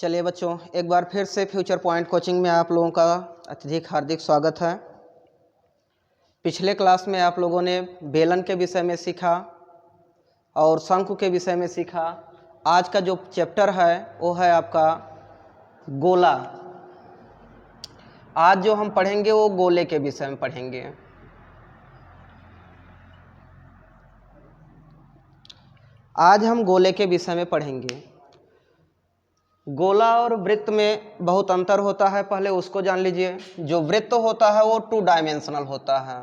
चलिए बच्चों, एक बार फिर से फ्यूचर पॉइंट कोचिंग में आप लोगों का अत्यधिक हार्दिक स्वागत है। पिछले क्लास में आप लोगों ने बेलन के विषय में सीखा और शंकु के विषय में सीखा। आज का जो चैप्टर है वो है आपका गोला। आज जो हम पढ़ेंगे वो गोले के विषय में पढ़ेंगे। आज हम गोले के विषय में पढ़ेंगे। गोला और वृत्त में बहुत अंतर होता है, पहले उसको जान लीजिए। जो वृत्त होता है वो 2 डायमेंशनल होता है।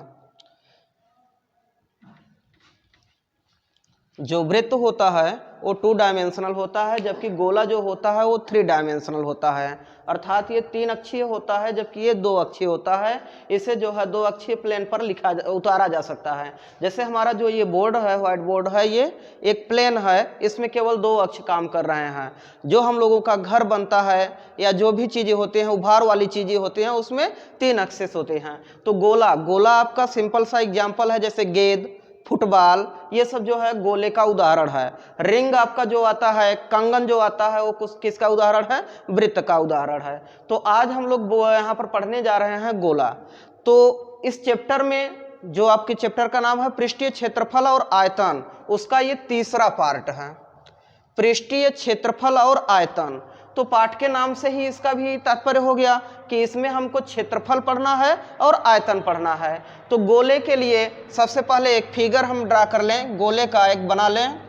जो वृत्त होता है वो 2 डायमेंशनल होता है, जबकि गोला जो होता है वो 3 डायमेंशनल होता है। अर्थात ये 3 अक्षीय होता है, जबकि ये 2 अक्षीय होता है। इसे जो है 2 अक्षीय प्लेन पर उतारा जा सकता है। जैसे हमारा जो ये बोर्ड है, व्हाइट बोर्ड है, ये एक प्लेन है, इसमें केवल 2 अक्ष काम कर रहे हैं। जो हम लोगों का घर बनता है या जो भी चीज़ें होती हैं, उभार वाली चीज़ें होती हैं, उसमें 3 एक्सेस होते हैं। तो गोला आपका सिंपल सा एग्जाम्पल है, जैसे गेंद, फुटबॉल, ये सब जो है गोले का उदाहरण है। रिंग आपका जो आता है, कंगन जो आता है, वो किसका उदाहरण है? वृत्त का उदाहरण है। तो आज हम लोग यहाँ पर पढ़ने जा रहे हैं गोला। तो इस चैप्टर में जो आपके चैप्टर का नाम है पृष्ठीय क्षेत्रफल और आयतन, उसका ये तीसरा पार्ट है, पृष्ठीय क्षेत्रफल और आयतन। तो पाठ के नाम से ही इसका भी तात्पर्य हो गया कि इसमें हमको क्षेत्रफल पढ़ना है और आयतन पढ़ना है। तो गोले के लिए सबसे पहले एक फिगर हम ड्रा कर लें, गोले का एक बना लें।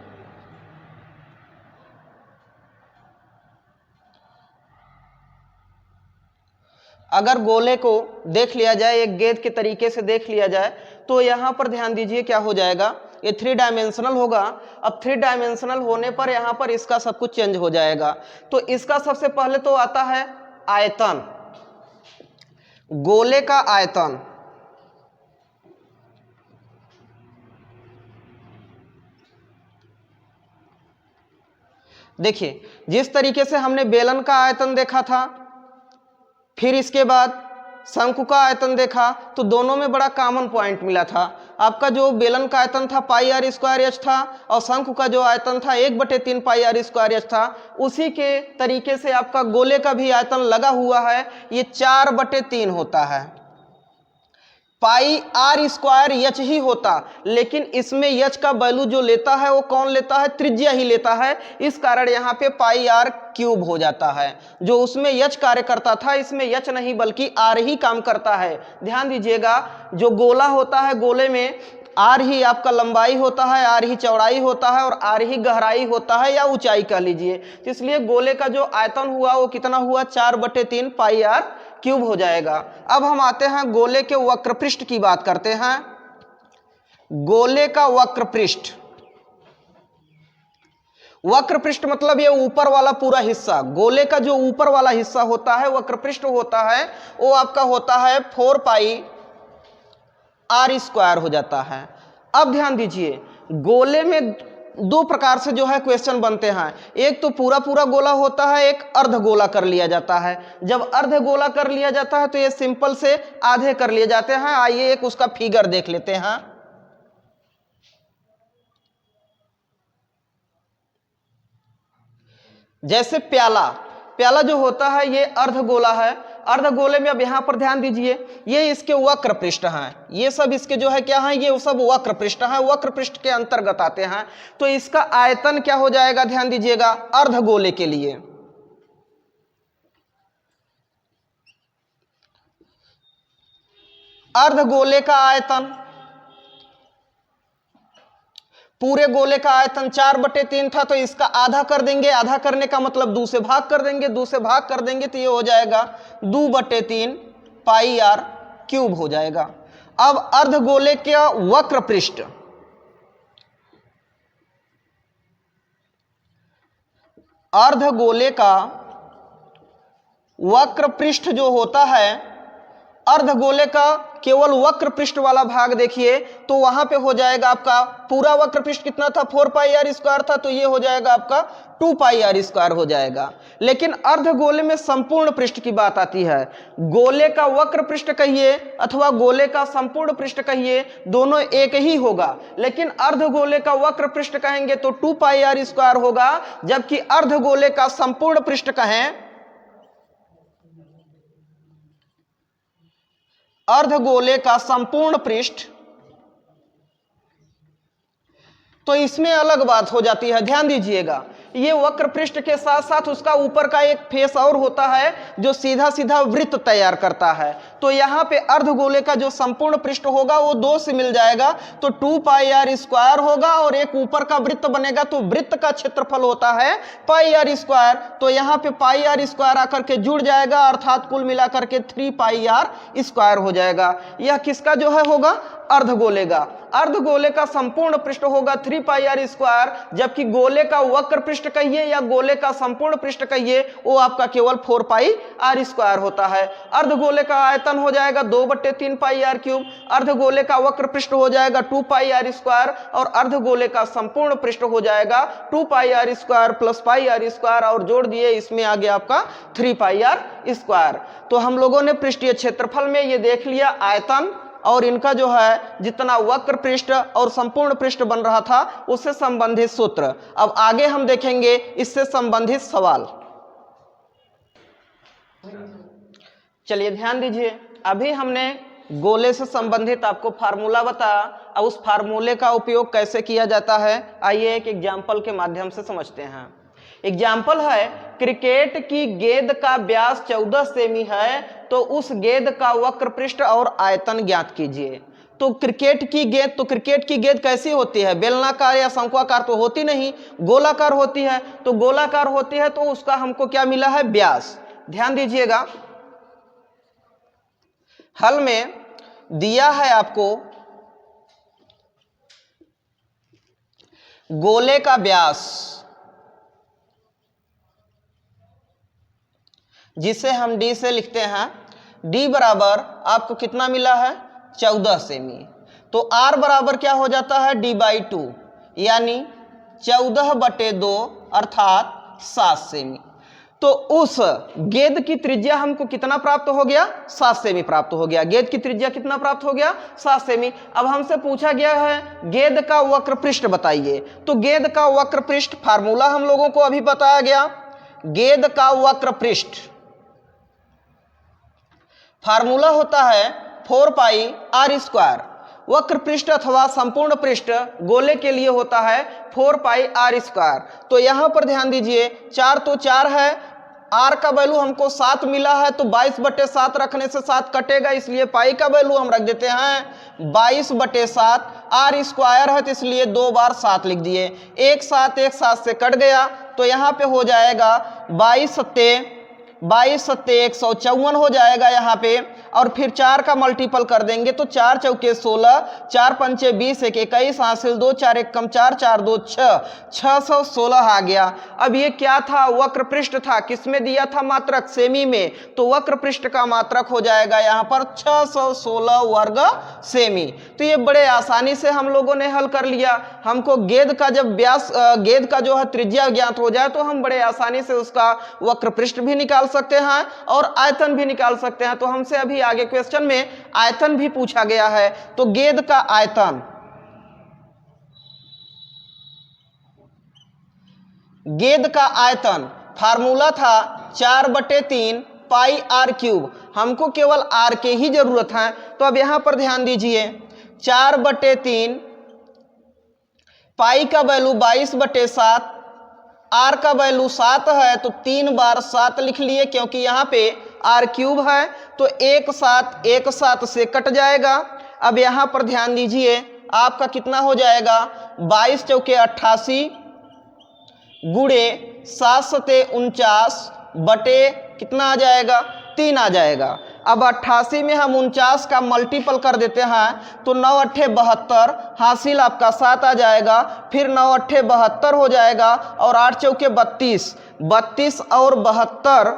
अगर गोले को देख लिया जाए, एक गेंद के तरीके से देख लिया जाए, तो यहाँ पर ध्यान दीजिए क्या हो जाएगा, ये 3 डायमेंशनल होगा। अब 3 डायमेंशनल होने पर यहाँ पर इसका सब कुछ चेंज हो जाएगा। तो इसका सबसे पहले तो आता है आयतन, गोले का आयतन। देखिए, जिस तरीके से हमने बेलन का आयतन देखा था, फिर इसके बाद शंकु का आयतन देखा, तो दोनों में बड़ा कॉमन पॉइंट मिला था। आपका जो बेलन का आयतन था पाई आर स्क्वायर एच था, और शंकु का जो आयतन था 1/3 पाई आर स्क्वायर एच था। उसी के तरीके से आपका गोले का भी आयतन लगा हुआ है, ये 4/3 होता है। पाई आर स्क्वायर एच ही होता, लेकिन इसमें एच का वैल्यू जो लेता है वो कौन लेता है? त्रिज्या ही लेता है। इस कारण यहाँ पे पाई आर क्यूब हो जाता है। जो उसमें एच कार्य करता था, इसमें एच नहीं बल्कि आर ही काम करता है। ध्यान दीजिएगा, जो गोला होता है, गोले में आर ही आपका लंबाई होता है, आर ही चौड़ाई होता है और आर ही गहराई होता है या ऊंचाई कह लीजिए। तो इसलिए गोले का जो आयतन हुआ वो कितना हुआ? 4/3 पाई आर क्यूब हो जाएगा। अब हम आते हैं गोले के वक्र पृष्ठ की बात करते हैं। गोले का वक्र पृष्ठ, वक्र पृष्ठ मतलब ये ऊपर वाला पूरा हिस्सा, गोले का जो ऊपर वाला हिस्सा होता है वक्र पृष्ठ होता है, वो आपका होता है 4 पाई आर स्क्वायर हो जाता है। अब ध्यान दीजिए, गोले में 2 प्रकार से जो है क्वेश्चन बनते हैं। एक तो पूरा पूरा गोला होता है, एक अर्ध गोला कर लिया जाता है। जब अर्ध गोला कर लिया जाता है तो ये सिंपल से आधे कर लिए जाते हैं। आइए एक उसका फिगर देख लेते हैं। जैसे प्याला जो होता है ये अर्ध गोला है। अर्ध गोले में अब यहां पर ध्यान दीजिए, ये इसके वक्र पृष्ठ हैं, ये सब इसके जो है क्या हैं? ये सब वक्र पृष्ठ हैं, वक्र पृष्ठ के अंतर्गत आते हैं। तो इसका आयतन क्या हो जाएगा? ध्यान दीजिएगा, अर्ध गोले के लिए अर्ध गोले का आयतन, पूरे गोले का आयतन 4/3 था, तो इसका आधा कर देंगे। आधा करने का मतलब 2 से भाग कर देंगे। 2 से भाग कर देंगे तो ये हो जाएगा 2/3 पाई आर क्यूब हो जाएगा। अब अर्ध गोले का वक्र पृष्ठ, अर्ध गोले का वक्र पृष्ठ जो होता है, अर्ध गोले का केवल वक्र पृष्ठ वाला भाग देखिए तो वहां पे हो जाएगा आपका पूरा वक्र पृष्ठ कितना था 4 पाई आर स्क्वायर था, तो ये हो जाएगा आपका 2 पाई आर स्क्वायर हो जाएगा। लेकिन अर्धगोले में संपूर्ण पृष्ठ की बात आती है। गोले का वक्र पृष्ठ कहिए अथवा गोले का संपूर्ण पृष्ठ कहिए, दोनों एक ही होगा, लेकिन अर्धगोले का वक्र पृष्ठ कहेंगे तो 2 पाई आर स्क्वायर होगा, जबकि अर्धगोले का संपूर्ण पृष्ठ कहें, अर्धगोले का संपूर्ण पृष्ठ, तो इसमें अलग बात हो जाती है। ध्यान दीजिएगा, ये वक्र पृष्ठ के साथ साथ उसका ऊपर का एक फेस और होता है जो सीधा सीधा वृत्त तैयार करता है। तो यहाँ पे अर्धगोले का जो संपूर्ण पृष्ठ होगा वो 2 से मिल जाएगा, तो 2 पाई आर स्क्वायर होगा, और एक ऊपर का वृत्त बनेगा तो वृत्त का क्षेत्रफल होता है पाई आर स्क्वायर, तो यहाँ पे पाई आर स्क्वायर आकर के जुड़ जाएगा, अर्थात कुल मिलाकर के 3 पाई आर स्क्वायर हो जाएगा। यह किसका जो है होगा, अर्धगोले का। अर्धगोले का संपूर्ण पृष्ठ होगा 3 पाई आर स्क्वायर, जबकि गोले का वक्र पृष्ठ कहिए या गोले का संपूर्ण पृष्ठ कहिए वो आपका केवल 4 पाई आर स्क्वायर होता है। अर्धगोले का आयतन हो जाएगा 2/3 पाई आर क्यूब, अर्धगोले का वक्र पृष्ठ हो जाएगा 2 पाई आर स्क्वायर, और अर्धगोले का संपूर्ण पृष्ठ हो जाएगा 2 pi r square plus pi r square, और जोड़ दिए इसमें आ गया आपका 3 पाई आर स्क्वायर। तो हम लोगों ने पृष्ठीय क्षेत्रफल में ये देख लिया आयतन और इनका जो है जितना वक्र पृष्ठ और संपूर्ण पृष्ठ बन रहा था उससे संबंधित सूत्र। अब आगे हम देखेंगे इससे संबंधित सवाल। चलिए ध्यान दीजिए, अभी हमने गोले से संबंधित आपको फार्मूला बताया, अब उस फार्मूले का उपयोग कैसे किया जाता है आइए एक एग्जाम्पल के माध्यम से समझते हैं। एग्जाम्पल है, क्रिकेट की गेंद का व्यास 14 सेमी है, तो उस गेंद का वक्र पृष्ठ और आयतन ज्ञात कीजिए। तो क्रिकेट की गेंद कैसी होती है, बेलनाकार या शंक्वाकार तो होती नहीं, गोलाकार होती है। तो गोलाकार होती है तो उसका हमको क्या मिला है, व्यास। ध्यान दीजिएगा, हल में दिया है आपको गोले का व्यास, जिसे हम d से लिखते हैं, d बराबर आपको कितना मिला है 14 सेमी, तो r बराबर क्या हो जाता है d/2, यानी 14/2 अर्थात 7 सेमी। तो उस गेंद की त्रिज्या हमको कितना प्राप्त हो गया, 7 सेमी प्राप्त हो गया। गेंद की त्रिज्या कितना प्राप्त हो गया, 7 सेमी। अब हमसे पूछा गया है गेंद का वक्र पृष्ठ बताइए, तो गेंद का वक्र पृष्ठ फार्मूला हम लोगों को अभी बताया गया। गेंद का वक्र पृष्ठ फार्मूला होता है 4 पाई आर स्क्वायर। वक्र पृष्ठ अथवा संपूर्ण पृष्ठ गोले के लिए होता है 4 पाई आर स्क्वायर। तो यहां पर ध्यान दीजिए, 4 तो 4 है, आर का वैल्यू हमको 7 मिला है, तो 22/7 रखने से 7 कटेगा, इसलिए पाई का वैल्यू हम रख देते हैं 22/7। आर स्क्वायर है तो इसलिए 2 बार 7 लिख दिए, एक 7 से कट गया, तो यहाँ पे हो जाएगा 22 7 154 हो जाएगा यहाँ पे, और फिर 4 का मल्टीपल कर देंगे तो 4 चौके 16, 4 पंचे 20, 1 21 हासिल 2, 4 1 कम 4, 4 2 6, 616 आ गया। अब ये क्या था, वक्र पृष्ठ था, किसमें दिया था मात्रक, सेमी में, तो वक्र पृष्ठ का मात्रक हो जाएगा यहाँ पर 616 वर्ग सेमी। तो ये बड़े आसानी से हम लोगों ने हल कर लिया। हमको गेंद का जब व्यास, गेंद का जो है त्रिज्या ज्ञात हो जाए तो हम बड़े आसानी से उसका वक्र पृष्ठ भी निकाल सकते हैं और आयतन भी निकाल सकते हैं। तो हमसे अभी आगे क्वेश्चन में आयतन भी पूछा गया है, तो गेंद का आयतन, गेंद का आयतन फार्मूला था 4/3 पाई आर क्यूब। हमको केवल आर के ही जरूरत है, तो अब यहां पर ध्यान दीजिए, 4/3 पाई का वैल्यू 22/7, आर का वैल्यू 7 है, तो 3 बार 7 लिख लिए, क्योंकि यहाँ पे आर क्यूब है, तो 1 7 से कट जाएगा। अब यहाँ पर ध्यान दीजिए, आपका कितना हो जाएगा, 22 चौके 88 गुणे 7 सते 49 बटे कितना आ जाएगा, 3 आ जाएगा। अब 88 में हम 49 का मल्टीपल कर देते हैं, तो 9 8 72 हासिल आपका 7 आ जाएगा, फिर 9 8 72 हो जाएगा, और 8 चौके 32, 32 और 72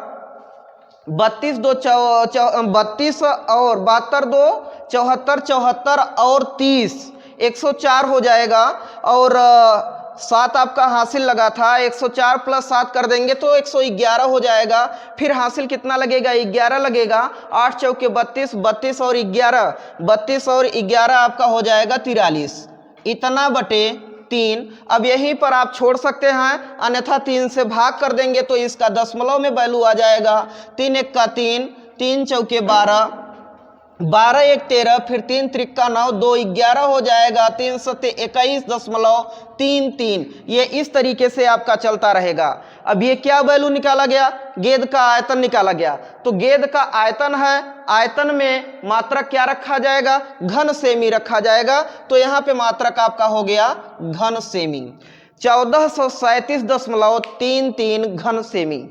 32 दो 32 और 72 दो 74, 74 और 30 104 हो जाएगा। और 7 आपका हासिल लगा था, 104 प्लस 7 कर देंगे तो 111 हो जाएगा। फिर हासिल कितना लगेगा? 11 लगेगा। 8 चौके 32, 32 और 11, 32 और 11 आपका हो जाएगा 43। इतना बटे 3। अब यहीं पर आप छोड़ सकते हैं, अन्यथा 3 से भाग कर देंगे तो इसका दशमलव में वैल्यू आ जाएगा। 3 एक का 3, 3 चौके 12, 12 एक 13, फिर 3 त्रिक्का 9, 2 11 हो जाएगा। 3 सत्ते 21.33। ये इस तरीके से आपका चलता रहेगा। अब ये क्या वैल्यू निकाला गया? गेंद का आयतन निकाला गया। तो गेंद का आयतन है, आयतन में मात्रक क्या रखा जाएगा? घन सेमी रखा जाएगा। तो यहाँ पे मात्रक आपका हो गया घन सेमी, 1437.33 घन सेमी।